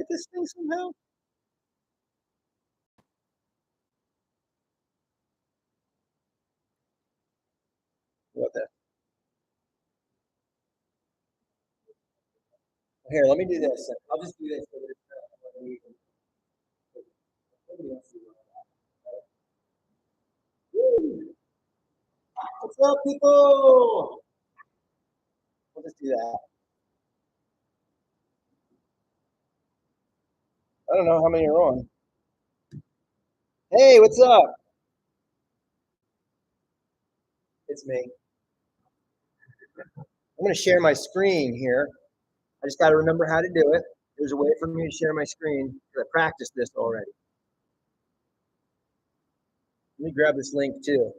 this thing somehow? What the? Here, let me do this. I'll just do this. What's up, people? We'll just do that. I don't know how many are on. Hey, what's up? It's me. I'm going to share my screen here. I just got to remember how to do it. There's a way for me to share my screen. I practiced this already. Let me grab this link too.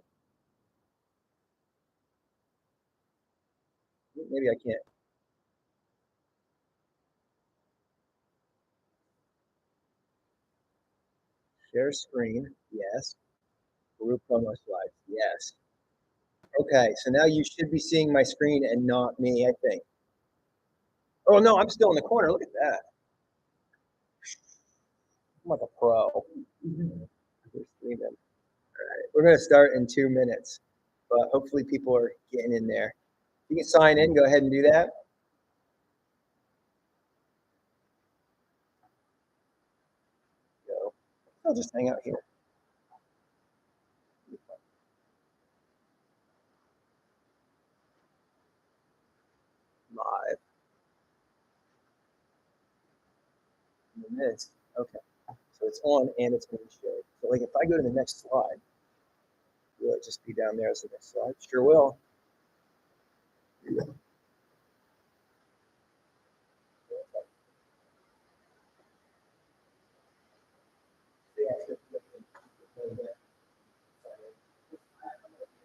Maybe I can't. Share screen. Yes. Peru promo slides. Yes. Okay, so now you should be seeing my screen and not me, I think. Oh, no, I'm still in the corner. Look at that. I'm like a pro. All right, we're going to start in 2 minutes, but hopefully people are getting in there. You can sign in. Go ahead and do that. Go. I'll just hang out here. Live. Minutes. Okay. So it's on and it's being shared. So like if I go to the next slide, will it just be down there as the next slide? Sure will. Yeah.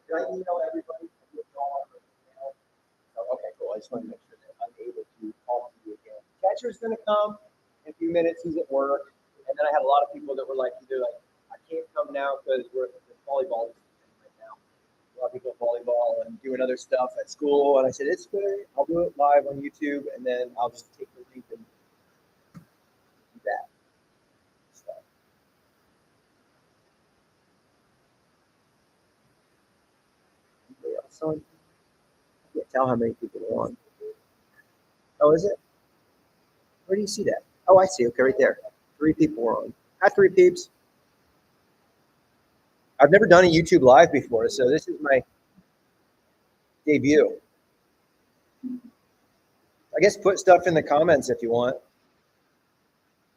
Did I email everybody? Okay, cool. I just want to make sure that I'm able to talk to you again. Catcher's going to come in a few minutes. He's at work. And then I had a lot of people that were like, either like, I can't come now because we're at the volleyball right now. A lot of people at volleyball and doing other stuff at school. And I said, it's good. I'll do it live on YouTube. And then I'll just take the link and do that. So I can't tell how many people are on. Oh, is it? Where do you see that? Oh, I see. Okay, right there. 3 people are on. Hi, 3 peeps. I've never done a YouTube live before, so this is my debut. I guess put stuff in the comments if you want.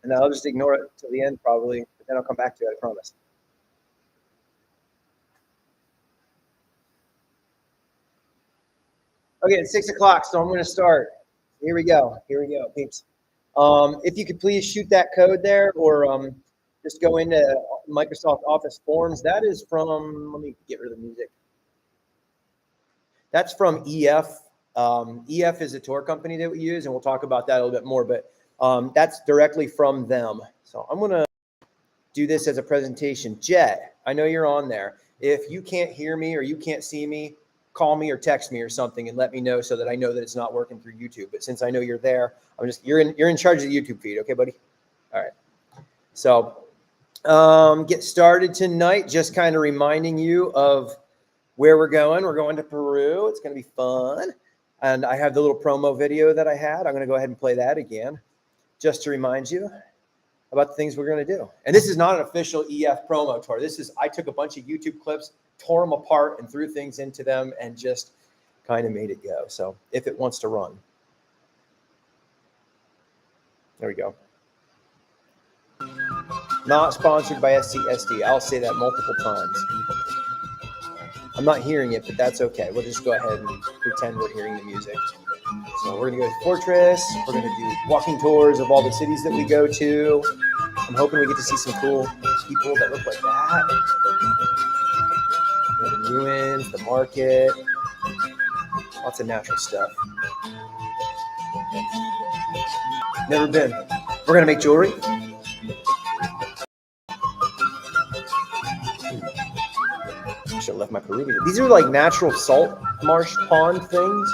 And I'll just ignore it till the end probably, but then I'll come back to it, I promise. Okay, it's 6 o'clock, so I'm going to start. Here we go. Here we go, peeps. If you could please shoot that code there, or just go into Microsoft Office Forms. That is from, let me get rid of the music. That's from EF. EF is a tour company that we use, and we'll talk about that a little bit more, but that's directly from them. So I'm going to do this as a presentation. Jet, I know you're on there. If you can't hear me or you can't see me, call me or text me or something and let me know so that I know that it's not working through YouTube. But since I know you're there, you're in charge of the YouTube feed. Okay, buddy? All right. So get started tonight. Just kind of reminding you of where we're going. We're going to Peru. It's going to be fun. And I have the little promo video that I had. I'm going to go ahead and play that again just to remind you about the things we're going to do. And this is not an official EF promo tour. This is, I took a bunch of YouTube clips, tore them apart and threw things into them and just kind of made it go. So if it wants to run. There we go. Not sponsored by SCSD. I'll say that multiple times. I'm not hearing it, but that's okay. We'll just go ahead and pretend we're hearing the music. So we're going to go to Fortress. We're going to do walking tours of all the cities that we go to. I'm hoping we get to see some cool people that look like that. The ruins, the market, lots of natural stuff. Never been. We're going to make jewelry. Should have left my Peruvian. These are like natural salt marsh pond things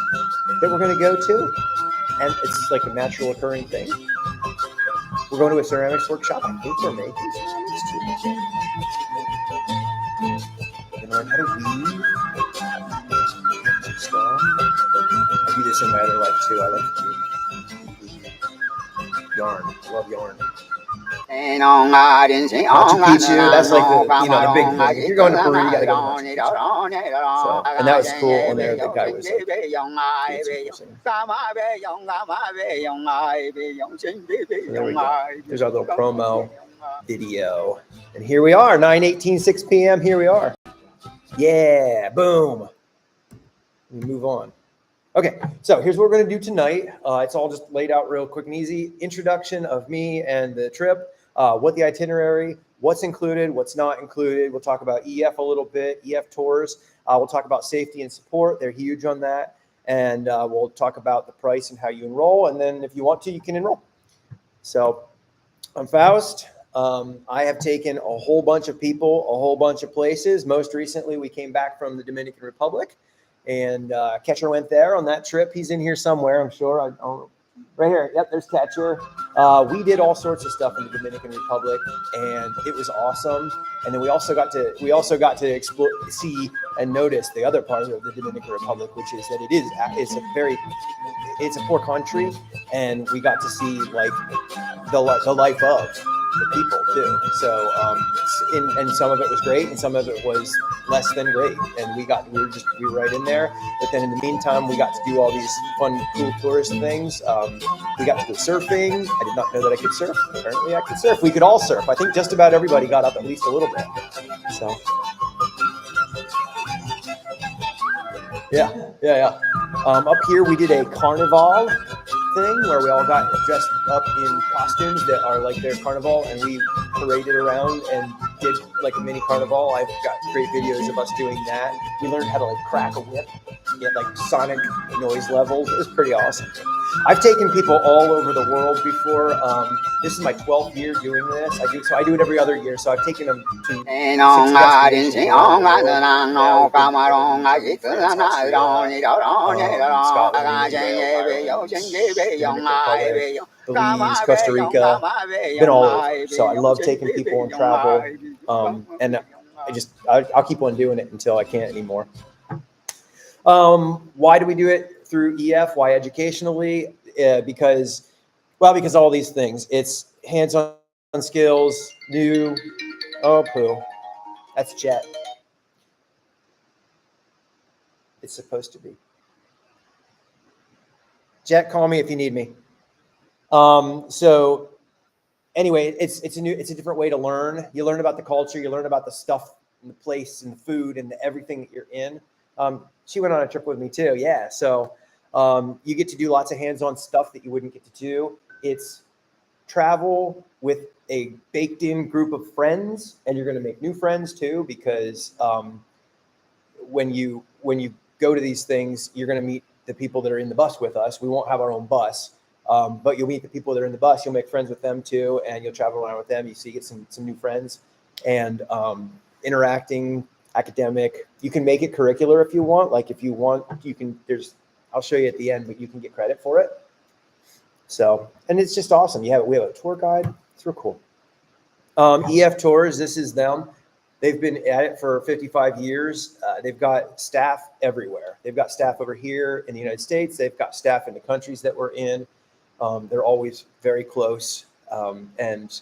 that we're going to go to. And it's like a natural occurring thing. We're going to a ceramics workshop. I think we're making ceramics too. We're gonna learn how to weave some stuff. I do this in my other life too. I like to do yarn. I love yarn. Machu Picchu, that's like the big thing. If you're going to Peru, you gotta go to Machu Picchu. So, and that was cool. And there, the guy was like, so there we go. There's our little promo video. And here we are, 9:18, 6 p.m. Here we are. Yeah, boom. We move on. Okay, so here's what we're going to do tonight. It's all just laid out real quick and easy. Introduction of me and the trip, what the itinerary, what's included, what's not included. We'll talk about EF a little bit, EF tours. We'll talk about safety and support. They're huge on that. And we'll talk about the price and how you enroll. And then if you want to, you can enroll. So I'm Faust. I have taken a whole bunch of people, a whole bunch of places. Most recently, we came back from the Dominican Republic. And Catcher went there on that trip. He's in here somewhere, I'm sure. Right here. Yep, there's Catcher. We did all sorts of stuff in the Dominican Republic, and it was awesome. And then we also got to explore, see, and notice the other part of the Dominican Republic, which is that it's a poor country, and we got to see like the life of the people too. So and some of it was great, and some of it was less than great. And we were right in there. But then in the meantime, we got to do all these fun, cool tourist things. We got to go surfing. I did not know that I could surf. Apparently, I could surf. We could all surf. I think just about everybody got up at least a little bit. So yeah. Up here, we did a carnival thing where we all got dressed up in costumes that are like their carnival, and we paraded around and did like a mini carnival. I've got great videos of us doing that. We learned how to like crack a whip, get like sonic noise levels. It was pretty awesome. I've taken people all over the world before. This is my 12th year doing this. I do it every other year. So I've taken them to 6 destinations around the world. Belize, Costa Rica, been all over. So I love taking people on travel, and I'll keep on doing it until I can't anymore. Why do we do it through EF? Why educationally? Because all these things. It's hands-on skills, new. Oh, poo. That's Jet. It's supposed to be. Jet, call me if you need me. So anyway, it's a different way to learn. You learn about the culture, you learn about the stuff and the place and the food and everything that you're in. She went on a trip with me too. Yeah. So, you get to do lots of hands-on stuff that you wouldn't get to do. It's travel with a baked in group of friends, and you're going to make new friends too, because, when you go to these things, you're going to meet the people that are in the bus with us. We won't have our own bus. But you'll meet the people that are in the bus. You'll make friends with them too, and you'll travel around with them. You get some new friends, and interacting, academic. You can make it curricular if you want. Like if you want, you can. I'll show you at the end, but you can get credit for it. So, and it's just awesome. We have a tour guide. It's real cool. EF Tours. This is them. They've been at it for 55 years. They've got staff everywhere. They've got staff over here in the United States. They've got staff in the countries that we're in. They're always very close. And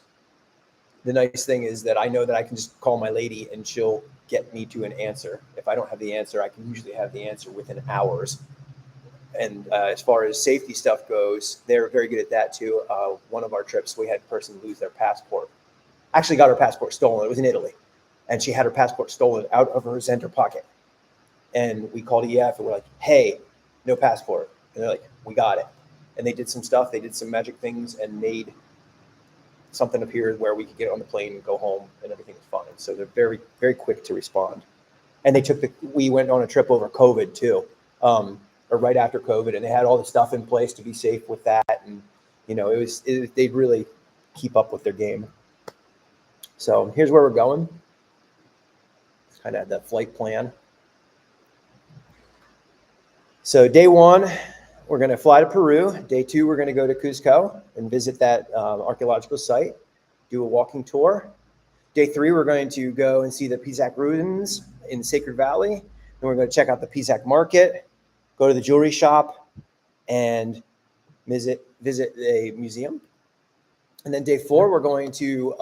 the nice thing is that I know that I can just call my lady and she'll get me to an answer. If I don't have the answer, I can usually have the answer within hours. And as far as safety stuff goes, they're very good at that too. One of our trips, we had a person lose their passport. Actually got her passport stolen. It was in Italy. And she had her passport stolen out of her center pocket. And we called EF and we're like, hey, no passport. And they're like, we got it. And they did some stuff. They did some magic things and made something appear where we could get on the plane and go home and everything was fine. So they're very, very quick to respond. And we went on a trip over COVID too, or right after COVID, and they had all the stuff in place to be safe with that. And, they'd really keep up with their game. So here's where we're going. Kind of the flight plan. So day one, we're going to fly to Peru. Day 2, we're going to go to Cuzco and visit that archaeological site, do a walking tour. Day 3, we're going to go and see the Pisac ruins in Sacred Valley. Then we're going to check out the Pisac market, go to the jewelry shop, and visit a museum. And then day 4, we're going to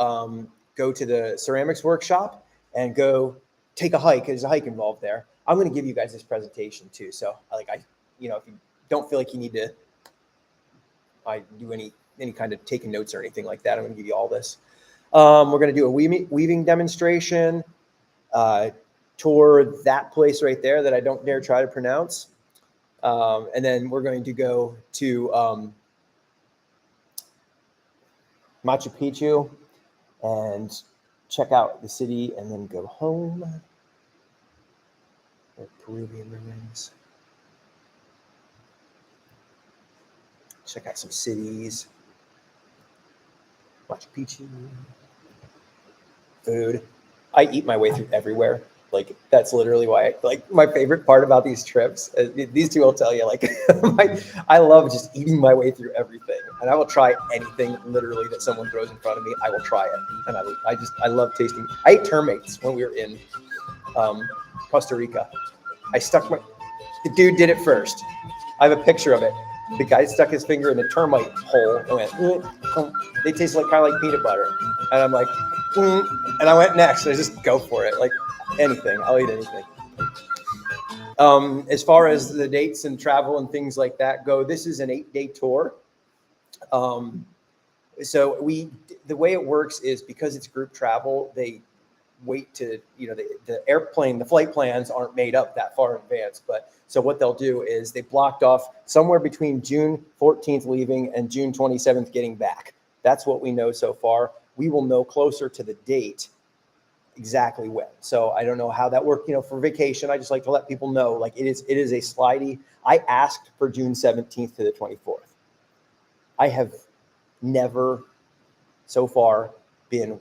go to the ceramics workshop and go take a hike. There's a hike involved there. I'm going to give you guys this presentation too. So if you don't feel like you need to do any kind of taking notes or anything like that, I'm going to give you all this. We're going to do a weaving demonstration, tour that place right there that I don't dare try to pronounce. And then we're going to go to Machu Picchu and check out the city and then go home. Or Peruvian ruins. Check out some cities. Machu Picchu. Food. I eat my way through everywhere. Like, that's literally why, my favorite part about these trips, these two will tell you, I love just eating my way through everything. And I will try anything literally that someone throws in front of me. I will try it. And I love tasting. I ate termites when we were in Costa Rica. The dude did it first. I have a picture of it. The guy stuck his finger in a termite hole and went, they taste kind of like peanut butter. And I'm like, and I went next. I just go for it. Like anything. I'll eat anything. As far as the dates and travel and things like that go, this is an 8-day tour. So the way it works is because it's group travel, they wait to, the flight plans aren't made up that far in advance. But so what they'll do is they blocked off somewhere between June 14th leaving and June 27th getting back. That's what we know so far. We will know closer to the date exactly when. So I don't know how that worked, for vacation. I just like to let people know, it is a slidey. I asked for June 17th to the 24th. I have never so far been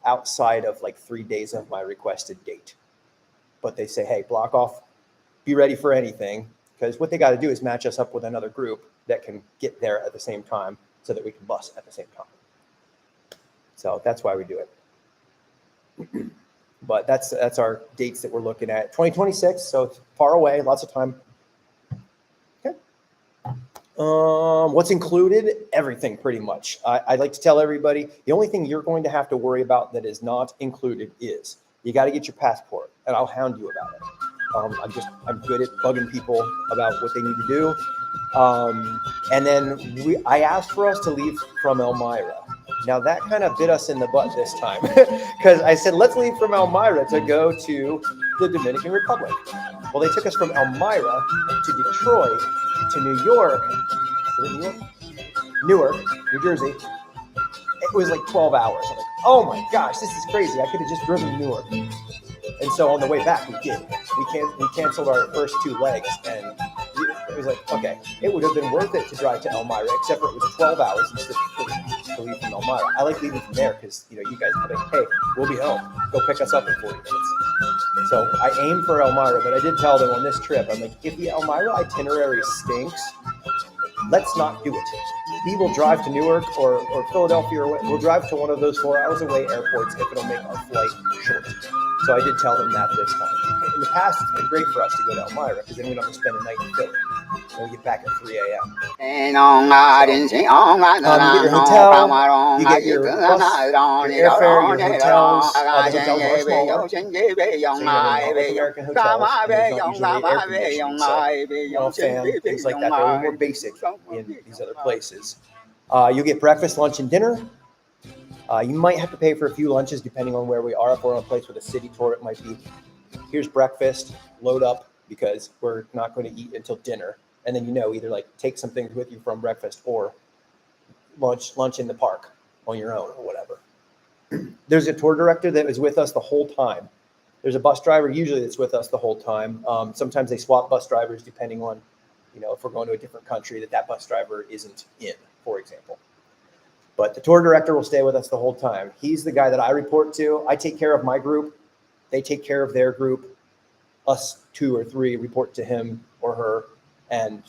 outside of 3 days of my requested date. But they say, hey, block off, be ready for anything, because what they got to do is match us up with another group that can get there at the same time so that we can bus at the same time. So that's why we do it. But that's our dates that we're looking at. 2026, so it's far away, lots of time. Okay. What's included? Everything, pretty much. I'd like to tell everybody, the only thing you're going to have to worry about that is not included is you got to get your passport, and I'll hound you about it. I'm good at bugging people about what they need to do. And then I asked for us to leave from Elmira. Now that kind of bit us in the butt this time because I said, let's leave from Elmira to go to the Dominican Republic. Well, they took us from Elmira to Detroit to New York. Was it New York? Newark, New Jersey. It was 12 hours. I'm like, oh my gosh, this is crazy. I could have just driven to Newark. And so on the way back, we did. We canceled our first 2 legs, and it was okay, it would have been worth it to drive to Elmira, except for it was 12 hours instead of 3 to leave from Elmira. I like leaving from there because, you guys are like, hey, we'll be home. Go pick us up in 40 minutes. So I aimed for Elmira, but I did tell them on this trip, I'm like, if the Elmira itinerary stinks, let's not do it. We will drive to Newark or Philadelphia, or we'll drive to one of those 4 hours away airports if it'll make our flight short. So I did tell them that this time. In the past, it's been great for us to go to Elmira because then we don't have to spend a night in Philly. And we get back at 3 a.m. You get your hotel, you get your bus, your airfare, your hotels. The hotels are smaller. So you have North American hotels, and there's not usually air conditioning. So, fan, things like that. They're a little more basic in these other places. You'll get breakfast, lunch, and dinner. You might have to pay for a few lunches depending on where we are. If we're on a place with a city tour, it might be, here's breakfast, load up, because we're not going to eat until dinner. And then, either take some things with you from breakfast or lunch in the park on your own or whatever. There's a tour director that is with us the whole time. There's a bus driver usually that's with us the whole time. Sometimes they swap bus drivers depending on, if we're going to a different country that bus driver isn't in, for example. But the tour director will stay with us the whole time. He's the guy that I report to. I take care of my group. They take care of their group. Us 2 or 3 report to him or her. And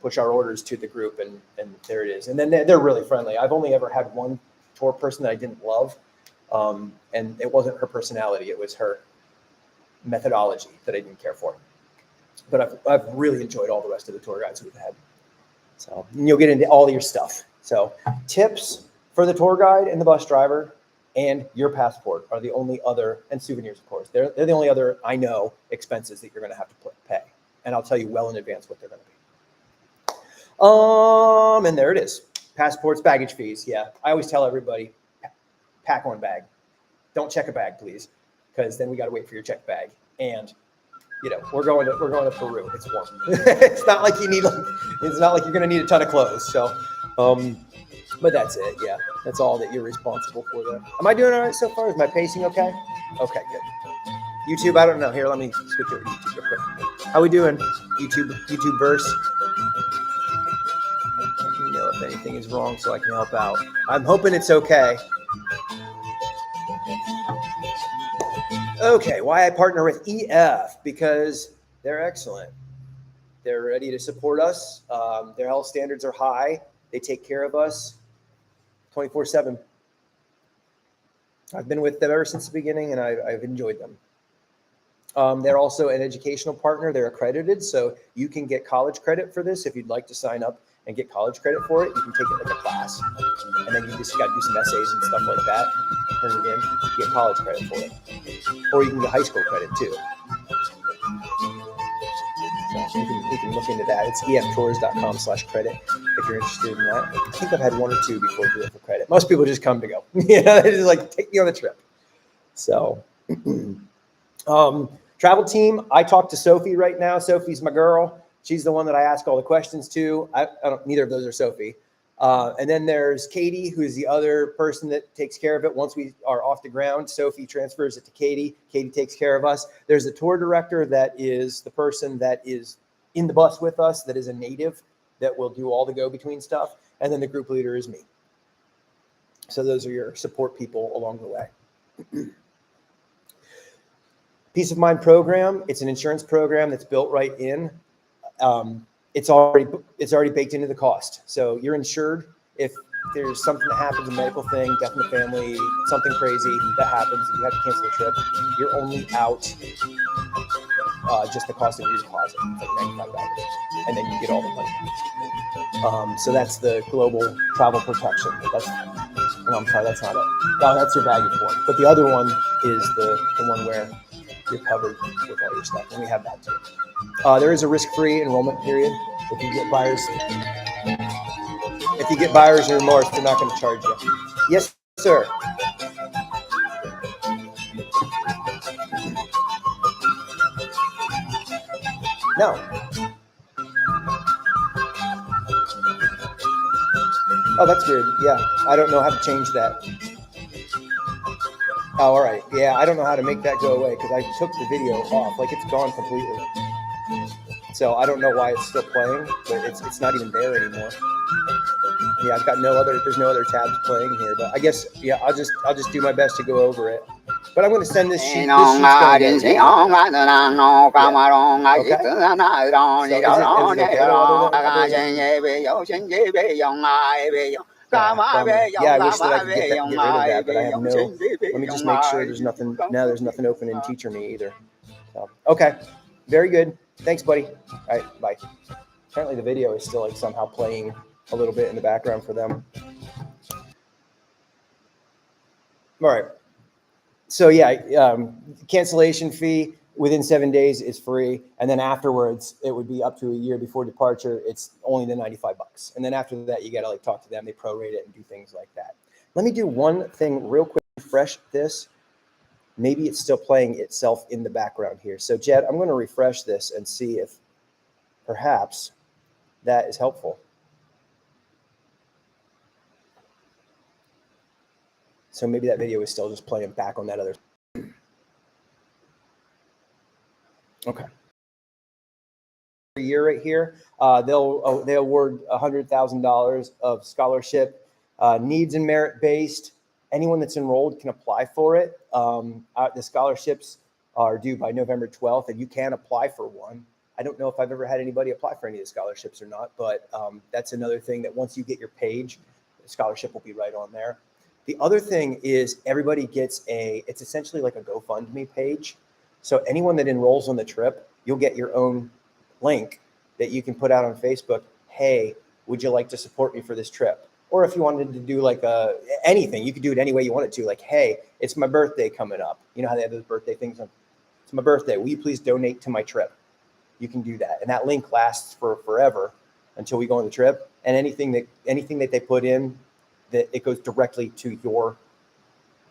push our orders to the group, and there it is. And then they're really friendly. I've only ever had one tour person that I didn't love, and it wasn't her personality; it was her methodology that I didn't care for. But I've really enjoyed all the rest of the tour guides we've had. So you'll get into all your stuff. So tips for the tour guide and the bus driver and your passport are the only other, and souvenirs, of course. They're the only other, I know, expenses that you're going to have to pay. And I'll tell you well in advance what they're going to be. And there it is. Passports, baggage fees. Yeah, I always tell everybody, pack one bag. Don't check a bag, please, because then we got to wait for your checked bag. And we're going to Peru. It's warm. It's not like it's not like you're going to need a ton of clothes. So, but that's it. Yeah, that's all that you're responsible for there. Am I doing all right so far? Is my pacing okay? Okay, good. YouTube, I don't know. Here, let me switch over to YouTube real quick. How we doing? YouTube verse. Let me know if anything is wrong so I can help out. I'm hoping it's okay. Okay, why I partner with EF? Because they're excellent. They're ready to support us. Their health standards are high. They take care of us 24/7. I've been with them ever since the beginning, and I've enjoyed them. They're also an educational partner. They're accredited, so you can get college credit for this if you'd like to sign up and get college credit for it. You can take it like a class, and then you just got to do some essays and stuff like that. Turn it in, get college credit for it, or you can get high school credit too. So you can look into that. It's eftours.com/credit if you're interested in that. I think I've had one or two before do it for credit. Most people just come to go. They just like take me on the trip. So, travel team. I talk to Sophie right now. Sophie's my girl. She's the one that I ask all the questions to. I don't. Neither of those are Sophie. And then there's Katie, who's the other person that takes care of it. Once we are off the ground, Sophie transfers it to Katie. Katie takes care of us. There's a tour director that is the person that is in the bus with us, that is a native, that will do all the go-between stuff. And then the group leader is me. So those are your support people along the way. Peace of Mind program. It's an insurance program that's built right in. It's already baked into the cost. So you're insured if there's something that happens, a medical thing, death in the family, something crazy that happens, you have to cancel the trip. You're only out just the cost of your deposit. It's like $95, and then you get all the money. So that's the global travel protection. I'm sorry, that's not it. No, that's your baggage one. But the other one is the one where you're covered with all your stuff, and we have that too. There is a risk-free enrollment period. If you get buyer's remorse, they're not going to charge you. Yes, sir. No. Oh, that's weird. Yeah, I don't know how to change that. Oh, all right. Yeah, I don't know how to make that go away because I took the video off. Like, it's gone completely. So I don't know why it's still playing, but it's not even there anymore. Yeah, I've got there's no other tabs playing here, but I guess, yeah, I'll just do my best to go over it. But I'm going to send this sheet. This sheet's going to get yeah. Okay. So is it okay yeah, I wish that I could get rid of that, but I have no. Let me just make sure there's nothing. No, there's nothing open in Teacher Me either. So, okay, very good. Thanks, buddy. All right, bye. Apparently the video is still like somehow playing a little bit in the background for them. All right. So yeah, cancellation fee within 7 days is free, and then afterwards it would be up to a year before departure. It's only the $95, and then after that you got to like talk to them. They prorate it and do things like that. Let me do one thing real quick. Refresh this. Maybe it's still playing itself in the background here. So Jed, I'm going to refresh this and see if perhaps that is helpful. So maybe that video is still just playing back on that other. Okay. Year right here, they award $100,000 of scholarship, needs and merit based. Anyone that's enrolled can apply for it. The scholarships are due by November 12th, and you can apply for one. I don't know if I've ever had anybody apply for any of the scholarships or not, but that's another thing that once you get your page, the scholarship will be right on there. The other thing is everybody gets it's essentially like a GoFundMe page. So anyone that enrolls on the trip, you'll get your own link that you can put out on Facebook. Hey, would you like to support me for this trip? Or if you wanted to do like anything, you could do it any way you wanted to. Like, hey, it's my birthday coming up. You know how they have those birthday things? It's my birthday. Will you please donate to my trip? You can do that. And that link lasts for forever until we go on the trip. And anything that they put in, that it goes directly to your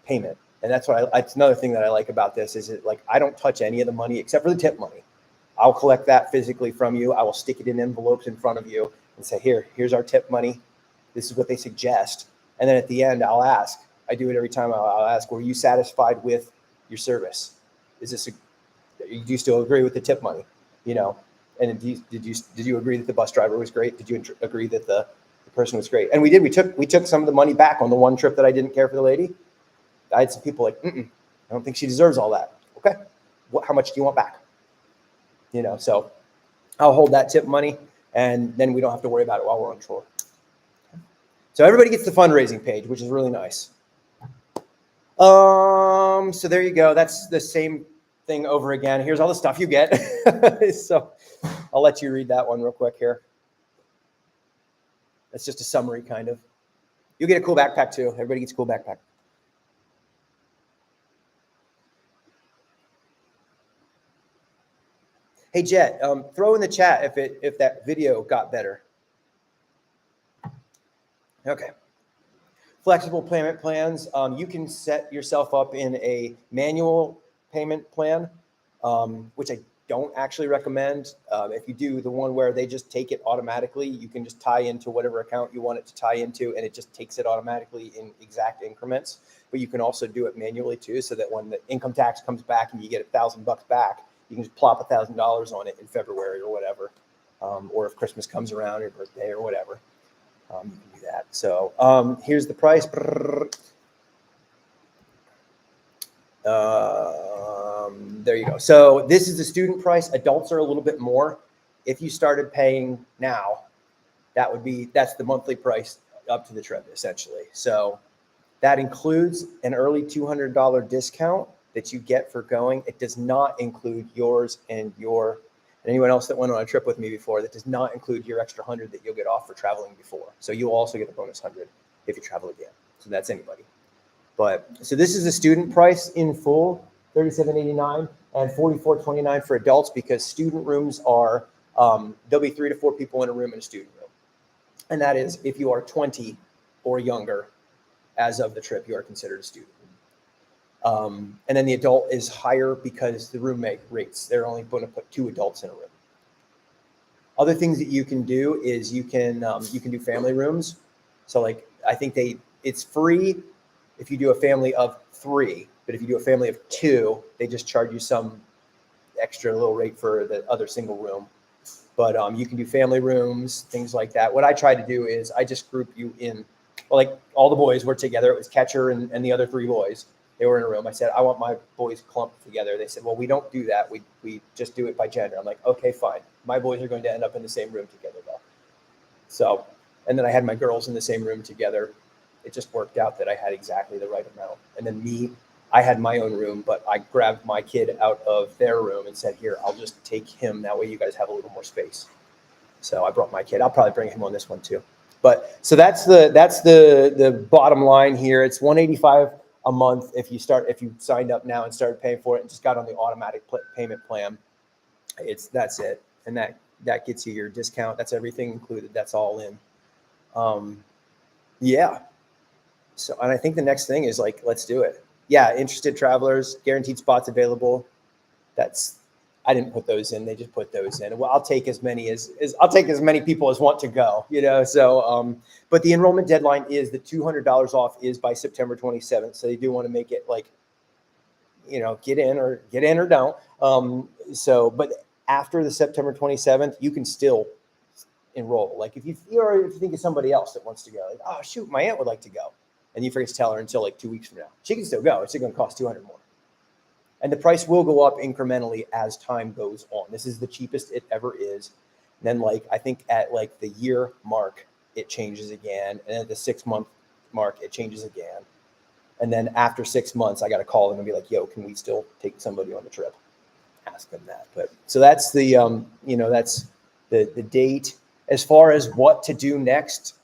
payment. And that's it's another thing that I like about this is I don't touch any of the money except for the tip money. I'll collect that physically from you. I will stick it in envelopes in front of you and say, here's our tip money. This is what they suggest. And then at the end, I'll ask, I do it every time. I'll ask, were you satisfied with your service? Do you still agree with the tip money? And did you agree that the bus driver was great? Did you agree that the person was great? And we did. We took some of the money back on the one trip that I didn't care for the lady. I had some people like, I don't think she deserves all that. Okay, how much do you want back? So I'll hold that tip money, and then we don't have to worry about it while we're on shore. So everybody gets the fundraising page, which is really nice. So there you go. That's the same thing over again. Here's all the stuff you get. So I'll let you read that one real quick here. That's just a summary, kind of. You'll get a cool backpack too. Everybody gets a cool backpack. Hey, Jet, throw in the chat if that video got better. Okay. Flexible payment plans. You can set yourself up in a manual payment plan, which I don't actually recommend. If you do the one where they just take it automatically, you can just tie into whatever account you want it to tie into, and it just takes it automatically in exact increments. But you can also do it manually too, so that when the income tax comes back and you get $1,000 back, you can just plop $1,000 on it in February or whatever. Or if Christmas comes around, or your birthday or whatever, you can do that. So here's the price. There you go. So this is the student price. Adults are a little bit more. If you started paying now, that's the monthly price up to the trip, essentially. So that includes an early $200 discount that you get for going. It does not include yours and anyone else that went on a trip with me before. That does not include your extra 100 that you'll get off for traveling before. So you'll also get a bonus 100 if you travel again. So that's anybody. So this is the student price in full, $37.89 and $44.29 for adults, because student rooms are there'll be 3 to 4 people in a room in a student room, and that is if you are 20 or younger as of the trip, you are considered a student. And then the adult is higher because the roommate rates. They're only going to put 2 adults in a room. Other things that you can do is you can do family rooms. So I think it's free if you do a family of 3, but if you do a family of 2, they just charge you some extra little rate for the other single room. But you can do family rooms, things like that. What I try to do is I just group you in. Well, all the boys were together. It was Catcher and the other 3 boys. They were in a room. I said, I want my boys clumped together. They said, well, we don't do that. We just do it by gender. I'm like, okay, fine. My boys are going to end up in the same room together, though. So, and then I had my girls in the same room together. It just worked out that I had exactly the right amount. And then I had my own room, but I grabbed my kid out of their room and said, here, I'll just take him. That way you guys have a little more space. So I brought my kid. I'll probably bring him on this one too. But so that's the bottom line here. It's $185 a month if you signed up now and started paying for it and just got on the automatic payment plan. That's it. And that gets you your discount. That's everything included. That's all in. Yeah. So, and I think the next thing is let's do it. Yeah. Interested travelers, guaranteed spots available. I didn't put those in. They just put those in. Well, I'll take as many people as want to go, So, but the enrollment deadline is the $200 off is by September 27th. So they do want to make it get in or don't. But after the September 27th, you can still enroll. If you think of somebody else that wants to go, oh shoot, my aunt would like to go, and you forget to tell her until 2 weeks from now, she can still go. It's still going to cost $200 more. And the price will go up incrementally as time goes on. This is the cheapest it ever is. And then like, I think at like the year mark, it changes again. And at the 6-month mark, it changes again. And then after 6 months, I got to call them and be like, yo, can we still take somebody on the trip? Ask them that. But so that's the, that's the date. As far as what to do next,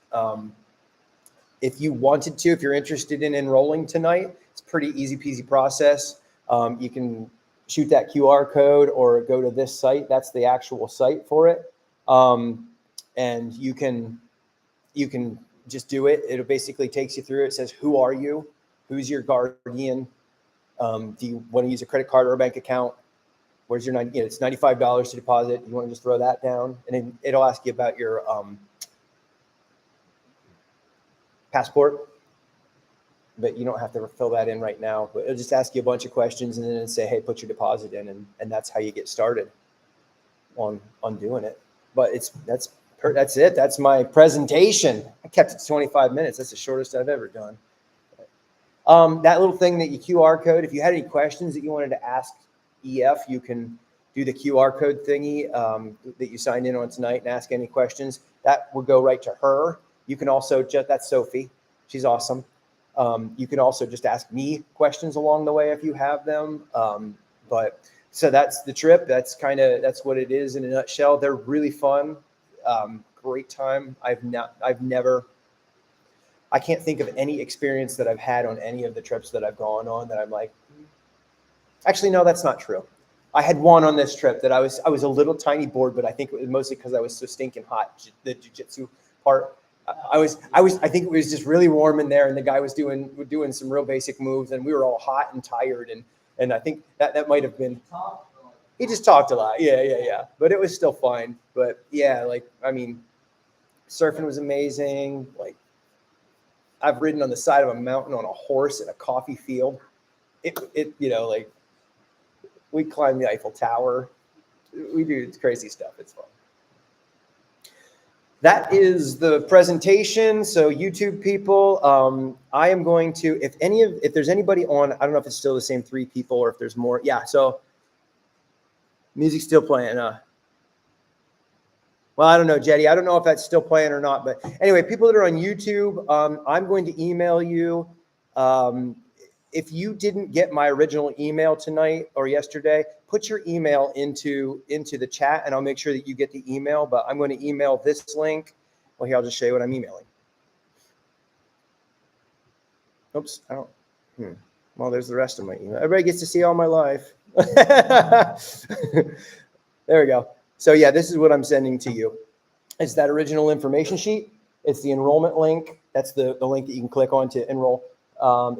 if you wanted to, if you're interested in enrolling tonight, it's a pretty easy peasy process. You can shoot that QR code or go to this site. That's the actual site for it. And you can just do it. It basically takes you through. It says, who are you? Who's your guardian? Do you want to use a credit card or a bank account? Where's your, it's $95 to deposit. You want to just throw that down, and then it'll ask you about your passport, but you don't have to fill that in right now. But it'll just ask you a bunch of questions, and then it'll say, hey, put your deposit in, and that's how you get started on doing it. But that's it. That's my presentation. I kept it to 25 minutes. That's the shortest I've ever done. That little thing that you QR code, if you had any questions that you wanted to ask EF, you can do the QR code thingy that you signed in on tonight and ask any questions. That will go right to her. You can also that's Sophie. She's awesome. You can also just ask me questions along the way if you have them. But so that's the trip. That's what it is in a nutshell. They're really fun. Great time. I can't think of any experience that I've had on any of the trips that I've gone on that I'm like, actually, no, that's not true. I had one on this trip that I was a little tiny bored, but I think it was mostly because I was so stinking hot, the jiu-jitsu part. I think it was just really warm in there, and the guy was doing some real basic moves, and we were all hot and tired, and I think that might have been, he just talked a lot. Yeah. But it was still fine. But yeah, surfing was amazing. Like, I've ridden on the side of a mountain on a horse in a coffee field. We climb the Eiffel Tower. We do crazy stuff. It's fun. That is the presentation. So YouTube people, I am going to, if there's anybody on, I don't know if it's still the same 3 people or if there's more. Yeah. So music's still playing. Well, I don't know, Jetty. I don't know if that's still playing or not. But anyway, people that are on YouTube, I'm going to email you. If you didn't get my original email tonight or yesterday, put your email into the chat, and I'll make sure that you get the email. But I'm going to email this link. Well, here, I'll just show you what I'm emailing. Oops, I don't. Well, there's the rest of my email. Everybody gets to see all my life. There we go. So yeah, this is what I'm sending to you. It's that original information sheet. It's the enrollment link. That's the link that you can click on to enroll.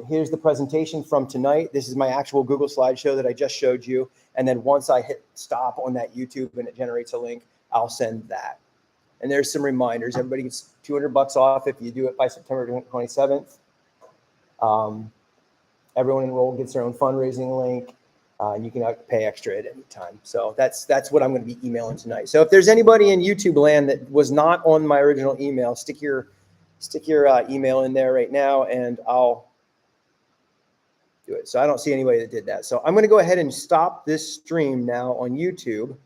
Here's the presentation from tonight. This is my actual Google slideshow that I just showed you. And then once I hit stop on that YouTube and it generates a link, I'll send that. And there's some reminders. Everybody gets $200 off if you do it by September 27th. Everyone enrolled gets their own fundraising link. And you can pay extra at any time. So that's what I'm going to be emailing tonight. So if there's anybody in YouTube land that was not on my original email, stick your email in there right now, and I'll do it. So I don't see anybody that did that. So I'm going to go ahead and stop this stream now on YouTube.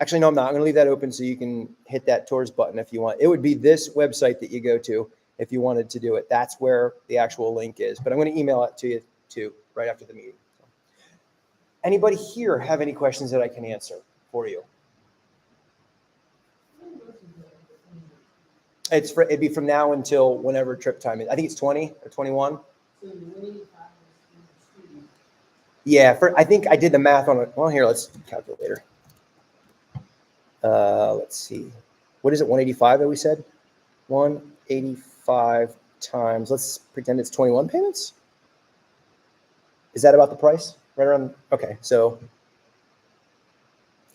Actually, no, I'm not. I'm going to leave that open so you can hit that tours button if you want. It would be this website that you go to if you wanted to do it. That's where the actual link is. But I'm going to email it to you too right after the meeting. Anybody here have any questions that I can answer for you? It'd be from now until whenever trip time is. I think it's 20 or 21. Yeah, I think I did the math on it. Well, here, let's calculator. Let's see. What is it, 185 that we said? 185 times, let's pretend it's 21 payments. Is that about the price? Right around, okay, so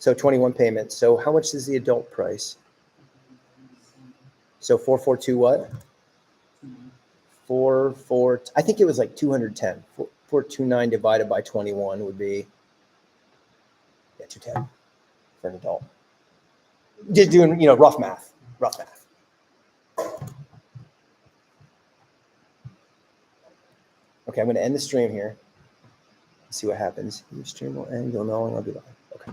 21 payments. So how much is the adult price? So 442 what? 44, I think it was like 210. 429 divided by 21 would be, yeah, 210 for an adult. Just doing, rough math. Okay, I'm going to end the stream here. Let's see what happens. Your stream will end. You'll know when I'll be live. Okay.